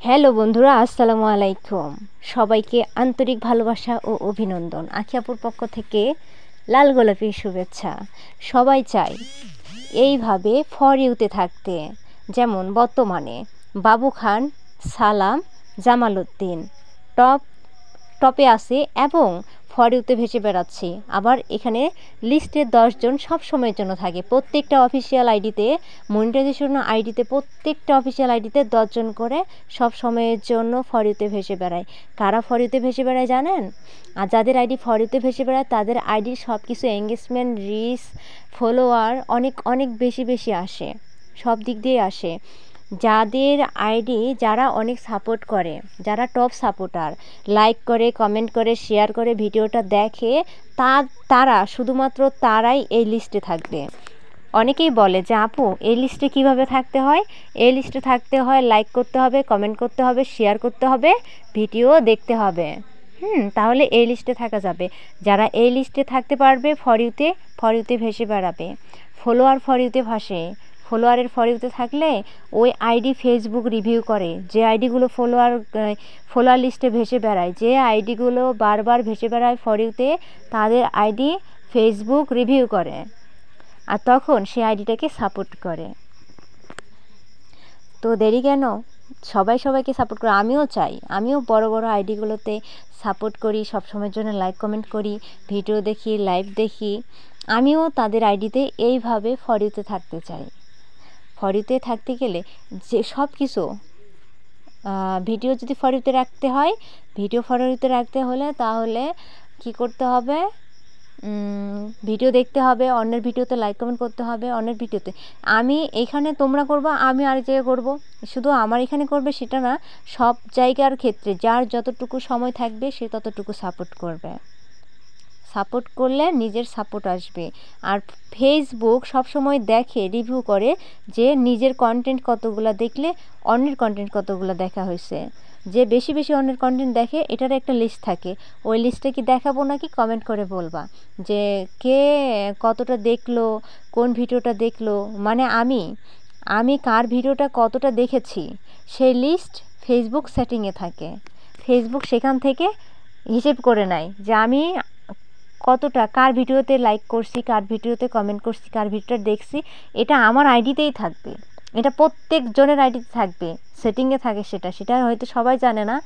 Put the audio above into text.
Hello বন্ধুরা, আসসালামু আলাইকুম। সবাইকে আন্তরিক ভালোবাসা ও অভিনন্দন। আখি আপুর পক্ষ থেকে লাল গোলাপি শুভেচ্ছা। সবাই চায় এইভাবে ফর ইউতে থাকতে, যেমন বর্তমানে বাবু খান, সালাম, জামাল উদ্দিন টপে আছে এবং ফর ইউতে ভেসে বেড়াচ্ছে। আবার এখানে লিস্টে 10 জন সব সময়ের জন্য থাকে। প্রত্যেকটা অফিসিয়াল আইডিতে, মনিটাইজেশন আইডিতে, প্রত্যেকটা অফিসিয়াল আইডিতে 10 জন করে সব সময়ের জন্য ফর ইউতে ভেসে বেড়ায়। কারা ফর ইউতে ভেসে বেড়ায় জানেন? আর যাদের আইডি ফর ইউতে ভেসে বেড়ায় তাদের আইডির সব কিছু এঙ্গেজমেন্ট, রিচ, ফলোয়ার অনেক অনেক বেশি আসে, সব দিক দিয়ে আসে। যাদের আইডি যারা অনেক সাপোর্ট করে, যারা টপ সাপোর্টার, লাইক করে, কমেন্ট করে, শেয়ার করে, ভিডিওটা দেখে, তারা শুধুমাত্র তারাই এই লিস্টে থাকবে। অনেকেই বলে যে আপু এই লিস্টে কিভাবে থাকতে হয়? এই লিস্টে থাকতে হয় লাইক করতে হবে, কমেন্ট করতে হবে, শেয়ার করতে হবে, ভিডিও দেখতে হবে। তাহলে এই লিস্টে থাকা যাবে। যারা এই লিস্টে থাকতে পারবে ফর ইউতে ভেসে বেড়াবে। ফলোয়ার ফর ইউতে ভাসে। ফলোয়ারের ফর ইউতে থাকলে ওই আইডি ফেসবুক রিভিউ করে। যে আইডিগুলো ফলোয়ার লিস্টে ভেসে বেড়ায়, যে আইডিগুলো বারবার ভেসে বেড়ায় ফর ইউতে, তাদের আইডি ফেসবুক রিভিউ করে, আর তখন সে আইডিটাকে সাপোর্ট করে। তো দেরি কেন? সবাই সবাইকে সাপোর্ট করে। আমিও চাই, আমিও বড় বড় আইডিগুলোতে সাপোর্ট করি, সবসময়ের জন্য লাইক কমেন্ট করি, ভিডিও দেখি, লাইভ দেখি। আমিও তাদের আইডিতে এইভাবে ফর ইউতে থাকতে চাই। ফর ইউতে থাকতে গেলে যে সব কিছু ভিডিও যদি ফর ইউতে রাখতে হয়, ভিডিও ফর ইউতে রাখতে হলে তাহলে কি করতে হবে? ভিডিও দেখতে হবে, অন্যের ভিডিওতে লাইক কমেন্ট করতে হবে, অন্যের ভিডিওতে। আমি এইখানে তোমরা করবা, আমি আরেক জায়গায় করবো। শুধু আমার এখানে করবে সেটা না, সব জায়গার ক্ষেত্রে যার যতটুকু সময় থাকবে সে ততটুকু সাপোর্ট করবে। সাপোর্ট করলে নিজের সাপোর্ট আসবে। আর ফেসবুক সবসময় দেখে, রিভিউ করে যে নিজের কন্টেন্ট কতগুলো দেখলে অন্যের কন্টেন্ট কতগুলো দেখা হয়েছে। যে বেশি অন্যের কন্টেন্ট দেখে এটার একটা লিস্ট থাকে। ওই লিস্টে কি দেখাবো নাকি কমেন্ট করে বলবা যে কে কতটা দেখলো, কোন ভিডিওটা দেখলো। মানে আমি কার ভিডিওটা কতটা দেখেছি সেই লিস্ট ফেসবুক সেটিংয়ে থাকে। ফেসবুক সেখান থেকে হিসেব করে নেয় যে আমি কতটা কার ভিডিওতে লাইক করছি, কার ভিডিওতে কমেন্ট করছি, কার ভিডিওটা দেখছি। এটা আমার আইডিতেই থাকবে, এটা প্রত্যেক জনের আইডিতে থাকবে, সেটিংয়ে থাকে। সেটা হয়তো সবাই জানে না,